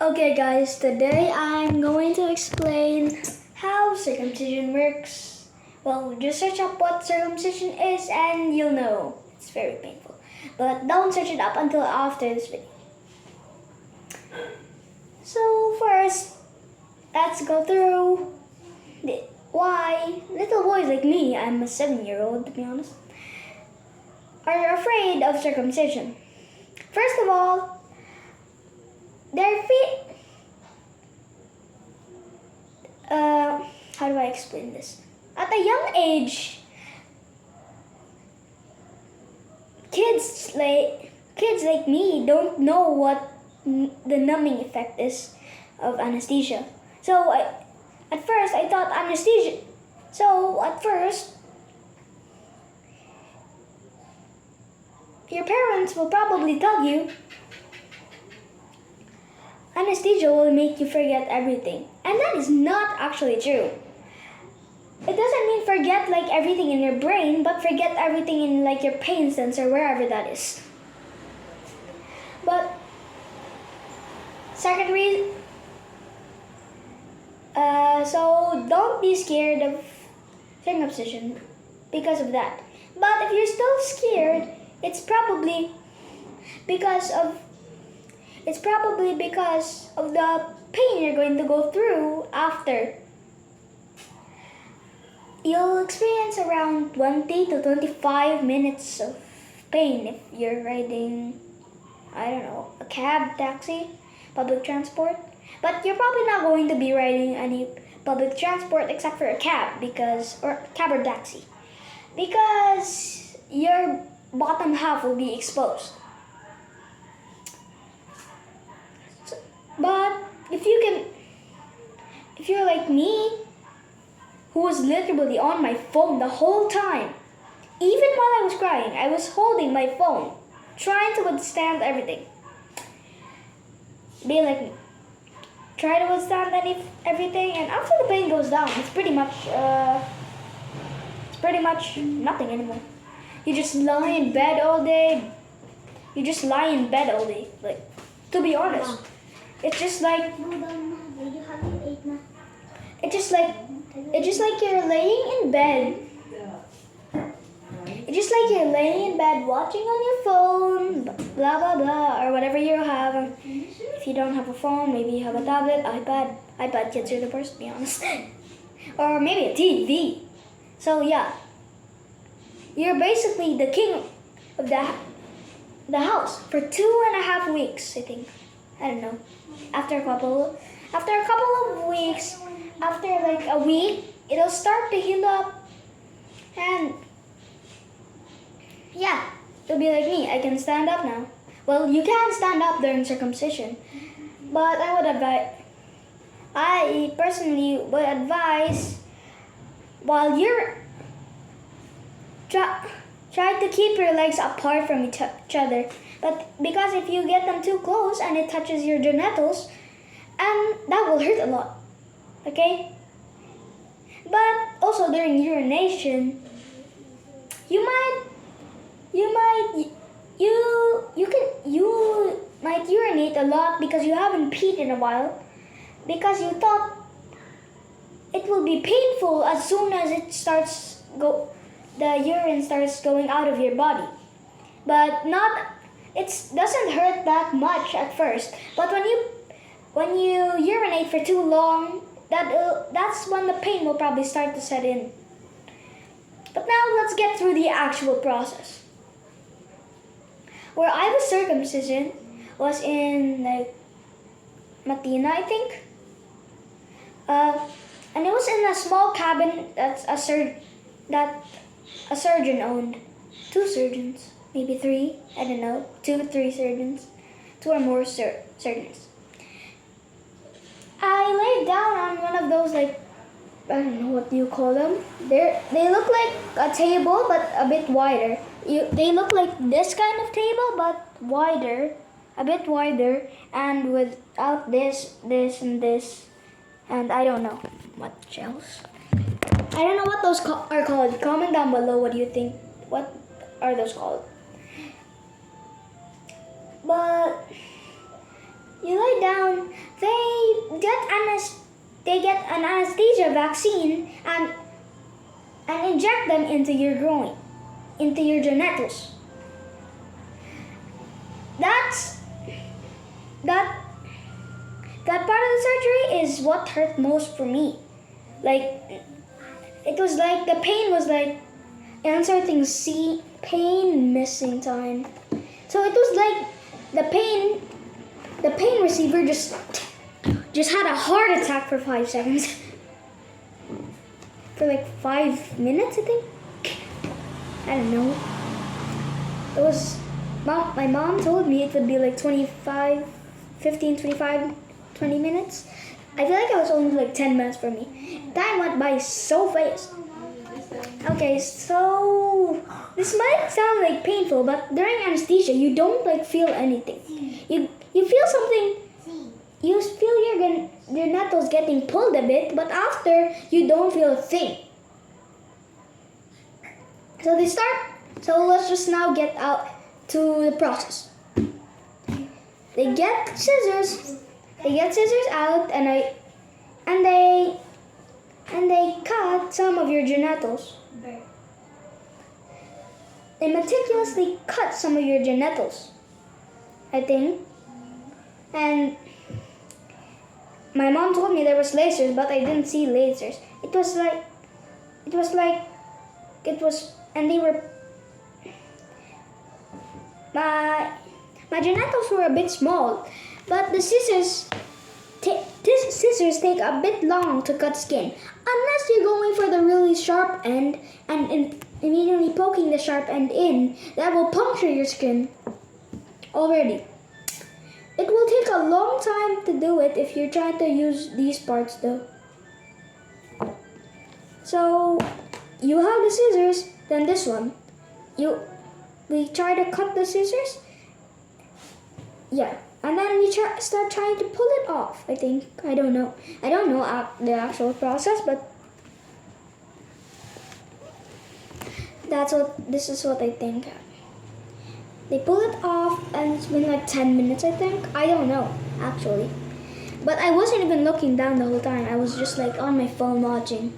Okay guys, today I'm going to explain how circumcision works. Well, just search up what circumcision is and you'll know. It's very painful. But don't search it up until after this video. So first, let's go through why little boys like me, I'm a 7-year-old to be honest, are afraid of circumcision. First of all, their feet. How do I explain this? At a young age, kids like me don't know what the numbing effect is of anesthesia. So at first I thought anesthesia. So at first, your parents will probably tell you anesthesia will make you forget everything. And that is not actually true. It doesn't mean forget like everything in your brain, but forget everything in like your pain sensor, wherever that is. But second reason, so don't be scared of circumcision because of that. But if you're still scared, it's probably because of the pain you're going to go through after. You'll experience around 20 to 25 minutes of pain if you're riding, I don't know, a cab, taxi, public transport. But you're probably not going to be riding any public transport except for a cab or cab or taxi, because your bottom half will be exposed. But if you're like me, who was literally on my phone the whole time, even while I was crying, I was holding my phone, trying to withstand everything. Be like me. Try to withstand everything, and after the pain goes down, it's pretty much nothing anymore. You just lie in bed all day. Like, to be honest. It's just like you're laying in bed. It's just like you're laying in bed watching on your phone, blah blah blah, or whatever you have. If you don't have a phone, maybe you have a tablet, iPad. iPad kids are the worst, to be honest. Or maybe a TV. So yeah, you're basically the king of the house for 2.5 weeks, I think. I don't know. After a couple of weeks, after like a week, it'll start to heal up, and yeah, it'll be like me. I can stand up now. Well, you can stand up during circumcision, but I personally would advise, while you're try to keep your legs apart from each other. But because if you get them too close and it touches your genitals, and that will hurt a lot, okay? But also during urination, you might urinate a lot because you haven't peed in a while, because you thought it will be painful as soon as the urine starts going out of your body. But it doesn't hurt that much at first. But when you urinate for too long, that's when the pain will probably start to set in. But now let's get through the actual process. Where I was circumcision was in like Matina, I think. And it was in a small cabin that a surgeon owned. 2 surgeons, maybe 3, I don't know, 2 or 3 surgeons, 2 or more surgeons. I laid down on one of those, like, I don't know what you call them. They look like a table, but a bit wider. They look like this kind of table, but wider, a bit wider, and without this, and this, and I don't know what else. I don't know what those are called. Comment down below what do you think. What are those called? But You lie down. They get an anesthesia vaccine and inject them into your groin, into your genitals. That part of the surgery is what hurt most for me. Like, it was like the pain was like answer things C, pain missing time. So it was like the pain receiver just had a heart attack for 5 seconds. For like 5 minutes, I think. I don't know. My mom told me it would be like 20 minutes. I feel like it was only like 10 minutes for me. Time went by so fast. Okay, so this might sound like painful, but during anesthesia, you don't like feel anything. You feel something. You feel your genitals getting pulled a bit, but after you don't feel a thing. So let's just now get out to the process. They get scissors out and they cut some of your genitals. They meticulously cut some of your genitals, I think. And my mom told me there was lasers, but I didn't see lasers. And they were, my genitals were a bit small, but the scissors take a bit long to cut skin, unless you're going for the really sharp end and immediately poking the sharp end in. That will puncture your skin already. It will take a long time to do it if you're trying to use these parts though. So you have the scissors, then this one. We try to cut the scissors. Yeah. And then we start trying to pull it off, I think. I don't know the actual process, but this is what I think. They pull it off and it's been like 10 minutes, I think. I don't know, actually. But I wasn't even looking down the whole time. I was just like on my phone watching.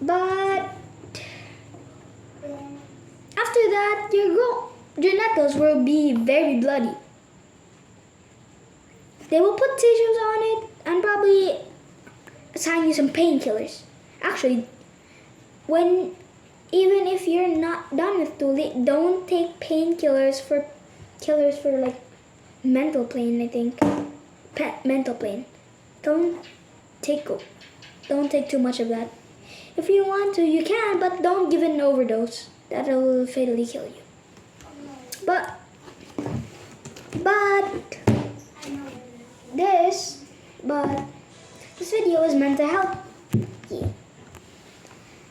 But after that, your genitals will be very bloody. They will put tissues on it and probably assign you some painkillers. Actually, even if you're not done with Tuli, don't take painkillers for like mental pain, I think. Mental pain. Don't take too much of that. If you want to, you can, but don't give it an overdose. That will fatally kill you. But this video is meant to help you.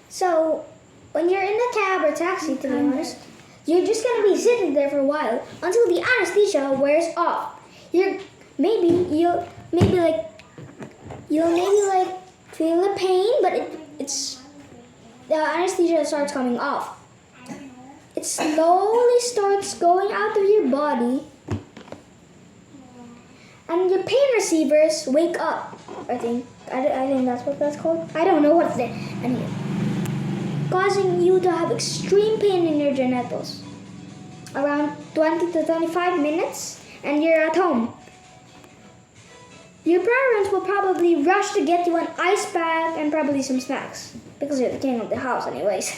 So when you're in the cab or taxi, to be honest, you're just gonna be sitting there for a while until the anesthesia wears off. You'll maybe feel the pain, but the anesthesia starts coming off. It slowly starts going out of your body, and your pain receivers wake up. I think that's what that's called. I don't know what's there. Anyway, causing you to have extreme pain in your genitals. Around 20 to 25 minutes, and you're at home. Your parents will probably rush to get you an ice pack and probably some snacks, because you're the king of the house anyways.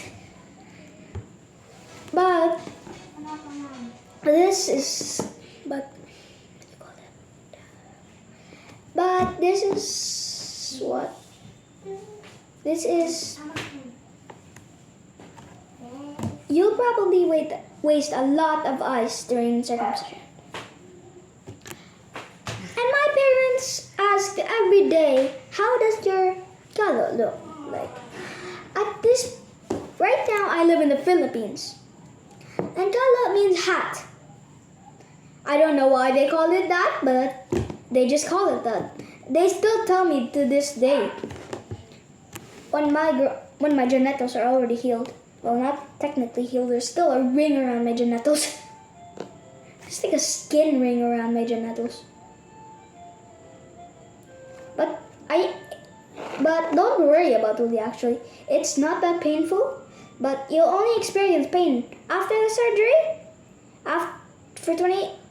But this is what you'll probably waste a lot of ice during circumcision. And my parents ask every day, how does your gala look like? Right now I live in the Philippines. And gala means hat. I don't know why they call it that, but they just call it that. They still tell me to this day when my genitals are already healed. Well, not technically healed. There's still a ring around my genitals. It's like a skin ring around my genitals. But don't worry about Uli actually. It's not that painful, but you'll only experience pain after the surgery for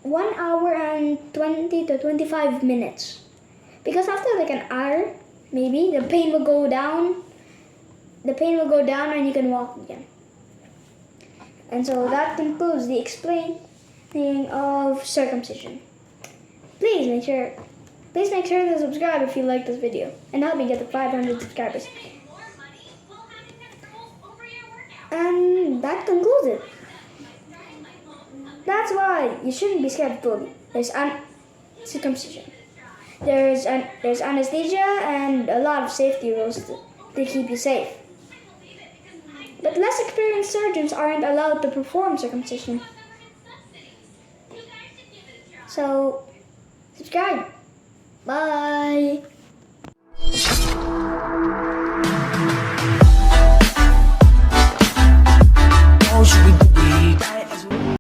1 hour and 20 to 25 minutes. Because after like an hour, maybe, the pain will go down. The pain will go down and you can walk again. And so that concludes the explaining of circumcision. Please make sure to subscribe if you like this video and help me get to 500 subscribers. And that concludes it. That's why you shouldn't be scared of Dolly. There's circumcision. There's anesthesia and a lot of safety rules to keep you safe. But less experienced surgeons aren't allowed to perform circumcision. So, subscribe. Bye.